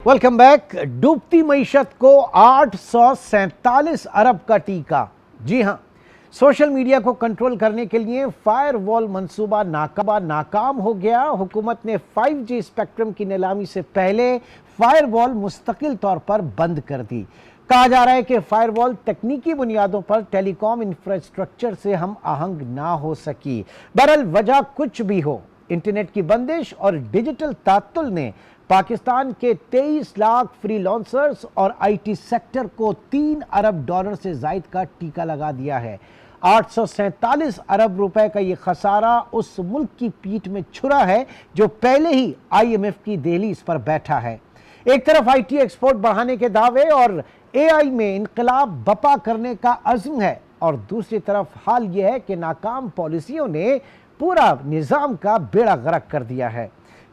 Welcome back. डूबती मईशत को 847 अरब का टीका। जी हां, सोशल मीडिया को कंट्रोल करने के लिए फायरवॉल मंसूबा नाकाम हो गया। हुकूमत ने 5G स्पेक्ट्रम की नीलामी से पहले फायरवॉल मुस्तकिल तौर पर बंद कर दी। कहा जा रहा है कि फायरवॉल तकनीकी बुनियादों पर टेलीकॉम इंफ्रास्ट्रक्चर से हम आहंग ना हो सकी। बहरहाल वजह कुछ भी हो, इंटरनेट की बंदिश और डिजिटल तातुल ने पाकिस्तान के 23 लाख फ्रीलांसर्स और आईटी सेक्टर को $3 अरब से जायद का टीका लगा दिया है। 847 अरब रुपए का ये खसारा उस मुल्क की पीठ में छुरा है जो पहले ही IMF की दहलीज पर बैठा है। एक तरफ आईटी एक्सपोर्ट बढ़ाने के दावे और AI में इनकलाब बपा करने का अज़्म है, और दूसरी तरफ हाल यह है कि नाकाम पॉलिसियों ने पूरा निज़ाम का बेड़ा गर्क कर दिया है।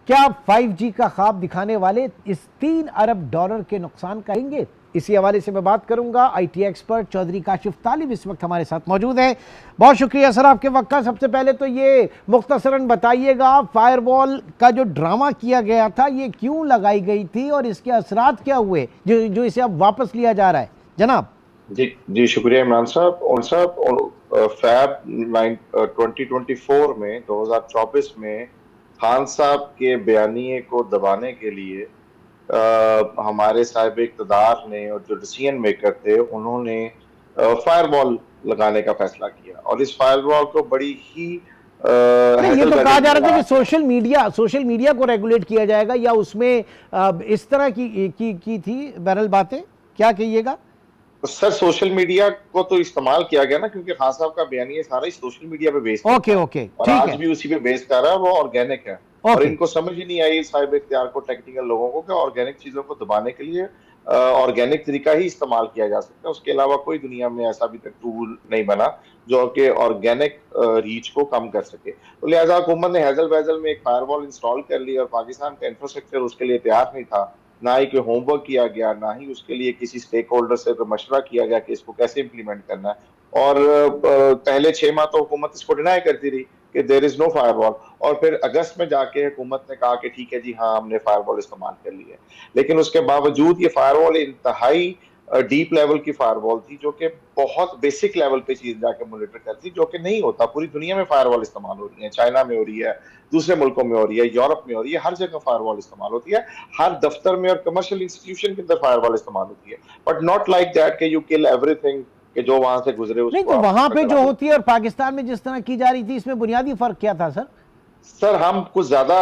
क्या 5G का ख्वाब दिखाने वाले इस $3 अरब के नुकसान कहेंगे? इसी हवाले से मैं बात करूंगा। IT एक्सपर्ट चौधरी काशिफ तालिब इस वक्त हमारे साथ मौजूद हैं। बहुत शुक्रिया सर आपके वक्त का। सबसे पहले तो ये मुख्तसरन बताइएगा, फायरवॉल का जो ड्रामा किया गया था ये क्यों लगाई गई थी और इसके असरात क्या हुए जो इसे अब वापस लिया जा रहा है जनाब? जी शुक्रिया इमरान साहब। और फैब 2024 में 2024 में खान साहब के बयानिए को दबाने के लिए हमारे साहिब इक़्तिदार ने और जो डिसीजन मेकर थे उन्होंने फायरवॉल लगाने का फैसला किया, और इस फायरवॉल को बड़ी ही ये तो कहा जा रहा था कि सोशल मीडिया को रेगुलेट किया जाएगा, या उसमें इस तरह की थी बहरहाल बातें, क्या कहिएगा? सर सोशल मीडिया को तो इस्तेमाल किया गया ना, क्योंकि खान साहब का बयानिया सारा ही सोशल मीडिया पे बेस ओके और आज भी उसी पे बेस कर रहा है, वो ऑर्गेनिक है। और इनको समझ ही नहीं आई साहिब इख्तियार को, टेक्निकल लोगों को, कि ऑर्गेनिक चीजों को दबाने के लिए ऑर्गेनिक तरीका ही इस्तेमाल किया जा सकता है। उसके अलावा कोई दुनिया में ऐसा अभी तक टूल नहीं बना जो कि ऑर्गेनिक रीच को कम कर सके। तो लिहाजा हुकूमत ने हैजल वैजल में एक फायरवॉल इंस्टॉल कर ली, और पाकिस्तान का इंफ्रास्ट्रक्चर उसके लिए तैयार नहीं था, ना ही कोई होमवर्क किया गया, ना ही उसके लिए किसी स्टेक होल्डर से मशवरा किया गया कि इसको कैसे इंप्लीमेंट करना है। और पहले 6 माह तो हुकूमत इसको डिनाई करती रही कि देयर इज नो फायरवॉल, और फिर अगस्त में जाके हुकूमत ने कहा कि ठीक है जी हाँ, हमने फायरवॉल इस्तेमाल कर ली है। लेकिन उसके बावजूद ये फायरवॉल इंतहाई डीप लेवल की फायरवॉल थी, जो कि बहुत बेसिक लेवल पे चीज जाके मॉनिटर करती, जो कि नहीं होता। पूरी दुनिया में फायरवॉल इस्तेमाल हो रही है, चाइना में हो रही है, दूसरे मुल्कों में हो रही है, यूरोप में हो रही है, हर जगह फायरवॉल इस्तेमाल होती है। हर दफ्तर में और कमर्शियल इंस्टीट्यूशन के अंदर फायरवॉल इस्तेमाल होती है, बट नॉट लाइक दैट कि यू किल एवरीथिंग, कि जो वहां से गुजरे उसको। नहीं तो वहां पे जो होती है और पाकिस्तान में जिस तरह की जा रही थी, इसमें बुनियादी फर्क क्या था सर? सर हम कुछ ज्यादा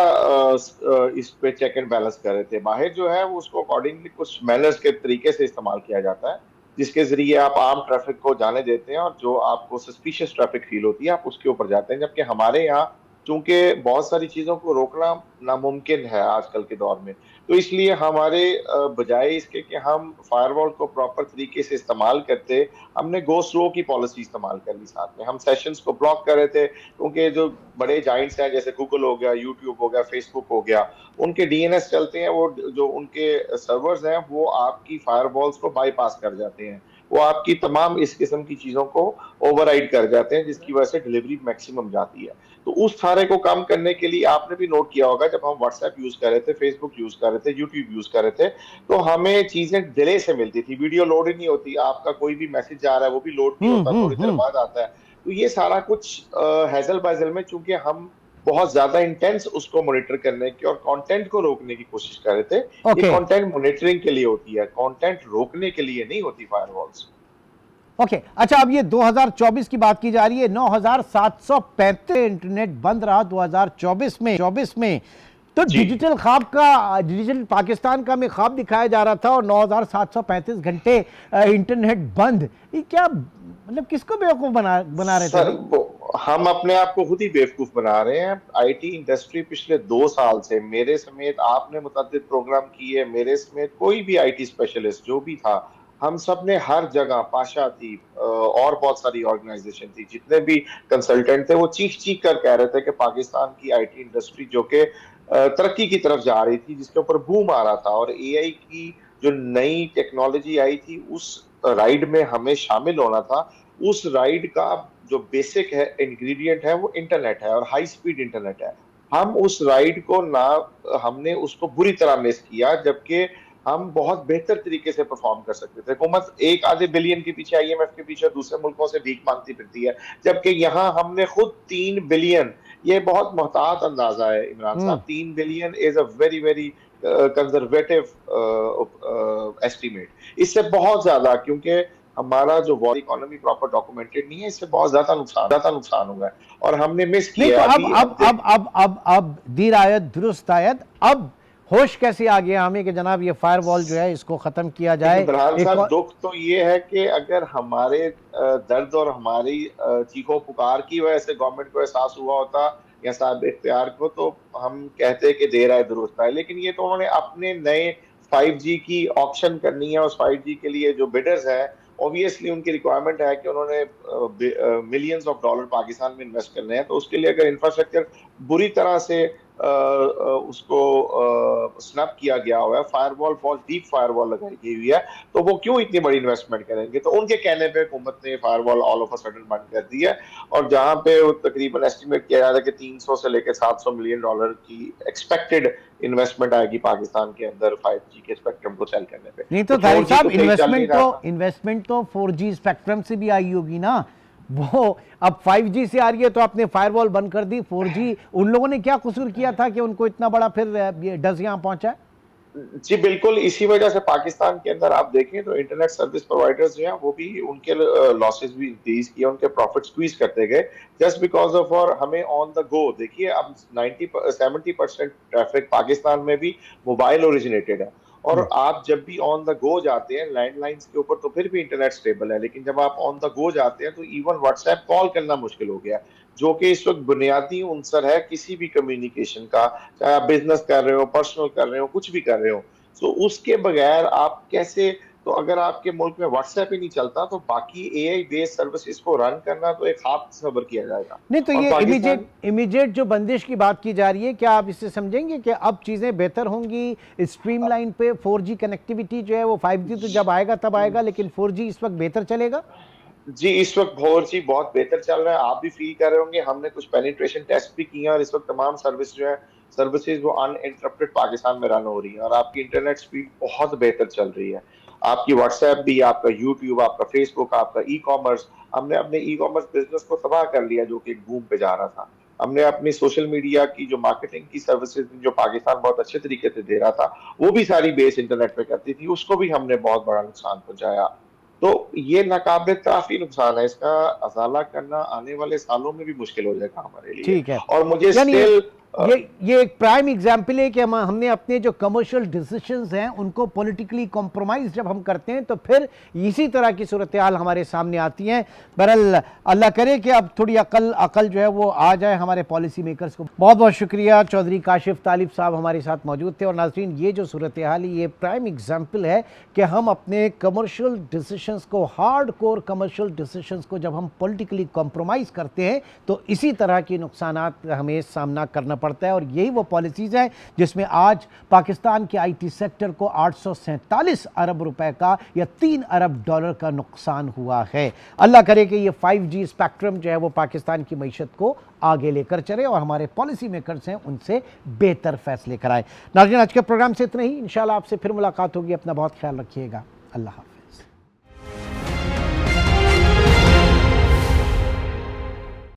इस पे चेक एंड बैलेंस कर रहे थे। बाहर जो है वो उसको अकॉर्डिंगली कुछ मैनर्स के तरीके से इस्तेमाल किया जाता है, जिसके जरिए आप आम ट्रैफिक को जाने देते हैं, और जो आपको सस्पिशियस ट्रैफिक फील होती है आप उसके ऊपर जाते हैं। जबकि हमारे यहाँ चूंकि बहुत सारी चीजों को रोकना नामुमकिन है आजकल के दौर में, तो इसलिए हमारे बजाय इसके कि हम फायरवॉल को प्रॉपर तरीके से इस्तेमाल करते, हमने गो स्लो की पॉलिसी इस्तेमाल कर ली। साथ में हम सेशंस को ब्लॉक कर रहे थे, क्योंकि जो बड़े जाइंट्स हैं जैसे गूगल हो गया, यूट्यूब हो गया, फेसबुक हो गया, उनके DNS चलते हैं, वो जो उनके सर्वर्स हैं वो आपकी फायरवॉल्स को बाईपास कर जाते हैं, वो आपकी तमाम इस किस्म की चीजों को ओवरराइड कर जाते हैं, जिसकी वजह से डिलीवरी मैक्सिमम जाती है। तो उस सारे को कम करने के लिए आपने भी नोट किया होगा, जब हम व्हाट्सएप यूज कर रहे थे, फेसबुक यूज कर रहे थे, यूट्यूब यूज कर रहे थे, तो हमें चीजें डिले से मिलती थी, वीडियो लोड ही नहीं होती, आपका कोई भी मैसेज आ रहा है वो भी लोड नहीं होता, थोड़ी देर बाद आता है। तो ये सारा कुछ हैजल बाजल में, चूंकि हम बहुत ज्यादा इंटेंस उसको मॉनिटर करने की और कंटेंट को रोकने की कोशिश कर रहे थे। ये कंटेंट मॉनिटरिंग के लिए होती है, कंटेंट रोकने के लिए नहीं होती फायरवॉल्स। अच्छा, अब ये 2024 की बात की जा रही है। 9,735 इंटरनेट बंद रहा 2024 में। तो डिजिटल पाकिस्तान का में ख्वाब दिखाया जा रहा था, और 9,735 घंटे इंटरनेट बंद। ये क्या मतलब, किसको बेवकूफ बना रहे थे? हम अपने आप को खुद ही बेवकूफ बना रहे हैं। आईटी इंडस्ट्री पिछले 2 साल से, मेरे समेत आपने मुतअद्दिद प्रोग्राम किए, मेरे समेत कोई भी आईटी स्पेशलिस्ट जो भी था, हम सब ने हर जगह, पाशा थी और बहुत सारी ऑर्गेनाइजेशन थी, जितने भी कंसल्टेंट थे, वो चीख कर कह रहे थे कि पाकिस्तान की आईटी इंडस्ट्री जो कि तरक्की की तरफ जा रही थी, जिसके ऊपर बूम आ रहा था, और एआई की जो नई टेक्नोलॉजी आई थी उस राइड में हमें शामिल होना था। उस राइड का जो बेसिक है इंग्रेडिएंट है वो इंटरनेट है, और हाई स्पीड इंटरनेट है। हम उस राइड को हमने उसको बुरी तरह मिस किया, जबकि ہم بہت بہتر طریقے سے پرفارم کر سکتے تھے. حکومت ایک آدھے بلین کے پیچھے IMF کے پیچھے دوسرے ملکوں سے بھیک مانگتی پھرتی ہے, جبکہ یہاں ہم نے خود 3 بلین, یہ بہت محتاط اندازہ ہے عمران ہوں صاحب, 3 billion is a very very conservative estimate, اس سے بہت زیادہ, کیونکہ ہمارا جو وار اکانومی پراپر ڈاکومنٹڈ نہیں ہے, اس سے بہت زیادہ نقصان ہوگا ہے, اور ہم نے مس نہیں کیا تو ہے. اب دیر آیت درست آیت, اب ہوش کیسے آ گیا ہمیں کہ جناب یہ فائر وال جو ہے اس کو ختم کیا جائے؟ عمران ایک صاحب, دکھ تو یہ ہے کہ اگر ہمارے درد اور ہماری چیخو پکار کی وجہ سے گورنمنٹ کو احساس ہوا ہوتا یا صاحب اختیار کو, تو ہم کہتے کہ دیر آئے درست آئے. لیکن یہ تو انہوں نے اپنے نئے 5G کی آپشن کرنی ہے, اس 5G کے لیے جو بیڈرز ہیں اوبیسلی ان کی ریکوائرمنٹ ہے کہ انہوں نے ملینز آف ڈالر پاکستان میں انویسٹ کرنے ہیں, تو اس کے لیے اگر انفراسٹرکچر بری طرح سے اس کو سنپ کیا گیا ہوا ہے, فائر وال, بہت ڈیپ فائر وال لگائی گئی ہوئی ہے, تو وہ کیوں اتنی بڑی انویسٹمنٹ کریں گے؟ تو ان کے کہنے پہ حکومت نے فائر وال آل آف اے سڈن بند کر دی ہے, اور جہاں پہ تقریباً ایسٹیمیٹ کیا جاتا ہے کہ 300 سے لے کے 700 ملین ڈالر کی ایکسپیکٹڈ انویسٹمنٹ آئے گی پاکستان کے اندر 5G کے اسپیکٹرم کو سیل کرنے پہ. نہیں تو طاہر صاحب, انویسٹمنٹ تو 4G اسپیکٹرم سے بھی آئی ہوگی نا, وہ اب 5G سے آ رہی ہے تو آپ نے فائر وال بند کر دی. 4G ان لوگوں نے کیا قصور کیا تھا کہ ان کو اتنا بڑا پھر ڈز یہاں پہنچا ہے؟ جی بالکل, اسی وجہ سے پاکستان کے اندر آپ دیکھیں تو انٹرنیٹ سروس پرووائڈرز جو ہیں وہ بھی ان کے لاسز بھی انکریز کیے, ان کے پروفٹ سکویز کرتے گئے, جسٹ بیکاز آف اور ہمیں آن دا گو. دیکھیے اب 70% ٹریفک پاکستان میں بھی موبائل اوریجنیٹڈ ہے, اور آپ جب بھی آن دا گو جاتے ہیں لینڈ لائنز کے اوپر تو پھر بھی انٹرنیٹ سٹیبل ہے, لیکن جب آپ آن دا گو جاتے ہیں تو ایون واٹس ایپ کال کرنا مشکل ہو گیا, جو کہ اس وقت بنیادی عنصر ہے کسی بھی کمیونیکیشن کا, چاہے آپ بزنس کر رہے ہو, پرسنل کر رہے ہو, کچھ بھی کر رہے ہو. سو اس کے بغیر آپ کیسے, تو اگر آپ کے ملک میں واٹس ایپ ہی نہیں چلتا تو باقی AI بیس سروسز کو رن کرنا تو ایک خواب تصور کیا جائے گا. نہیں تو اور یہ پاکستان امیجیٹ جو بندش کی بات کی جا رہی ہے, کیا آپ اس سے سمجھیں گے کہ اب چیزیں بہتر ہوں گی اسٹریم لائن پہ؟ 4G کنیکٹیویٹی جو ہے وہ 5G تو جب آئے گا تب آئے گا, لیکن 4G اس وقت بہتر چلے گا؟ جی اس وقت 4G بہت بہتر چل رہا ہے, آپ بھی فیل کر رہے ہوں گے, ہم نے کچھ پینیٹریشن ٹیسٹ بھی کیے ہیں, اور اس وقت تمام سروسز وہ ان انٹرپٹڈ پاکستان میں رن ہو رہی ہیں, اور آپ کی انٹرنیٹ سپیڈ بہت بہتر چل رہی ہے. آپ کی واٹس ایپ بھی, آپ کا یوٹیوب, آپ کا فیس بک, آپ کا ای کامرس, ہم نے اپنے ای کامرس بزنس کو تباہ کر لیا جو کہ ایک بوم پہ جا رہا تھا. ہم نے اپنی سوشل میڈیا کی جو مارکیٹنگ کی سروسز جو پاکستان بہت اچھے طریقے سے دے رہا تھا, وہ بھی ساری بیس انٹرنیٹ پہ کرتی تھی, اس کو بھی ہم نے بہت بڑا نقصان پہنچایا. تو یہ ناقابل کافی نقصان ہے, اس کا ازالہ کرنا آنے والے سالوں میں بھی مشکل ہو جائے گا ہمارے لیے. ٹھیک ہے, اور مجھے یعنی اسٹل یہ ایک پرائم ایگزامپل ہے کہ ہم نے اپنے جو کمرشل ڈیسیشنز ہیں ان کو پولیٹیکلی کمپرومائز جب ہم کرتے ہیں تو پھر اسی طرح کی صورتحال ہمارے سامنے آتی ہیں. بہرحال اللہ کرے کہ اب تھوڑی عقل جو ہے وہ آ جائے ہمارے پالیسی میکرز کو. بہت بہت شکریہ. چودھری کاشف طالب صاحب ہمارے ساتھ موجود تھے. اور ناظرین, یہ جو صورتحال ہے یہ پرائم ایگزامپل ہے کہ ہم اپنے کمرشل ڈیسیشنز کو, ہارڈ کور کمرشل ڈیسیشنز کو جب ہم پولیٹیکلی کمپرومائز کرتے ہیں تو اسی طرح کی نقصانات ہمیں سامنا کرنا پڑتا ہے. اور یہی وہ پالیسیز ہیں جس میں آج پاکستان کے IT سیکٹر کو 847 ارب روپے کا یا 3 ارب ڈالر کا نقصان ہوا ہے. اللہ کرے کہ یہ 5G اسپیکٹرم جو ہے وہ پاکستان کی معیشت کو آگے لے کر چلے اور ہمارے پالیسی میکرز ہیں ان سے بہتر فیصلے کرائے. ناظرین, آج کے پروگرام سے اتنا ہی. انشاءاللہ آپ سے پھر ملاقات ہوگی. اپنا بہت خیال رکھیے گا. اللہ حافظ.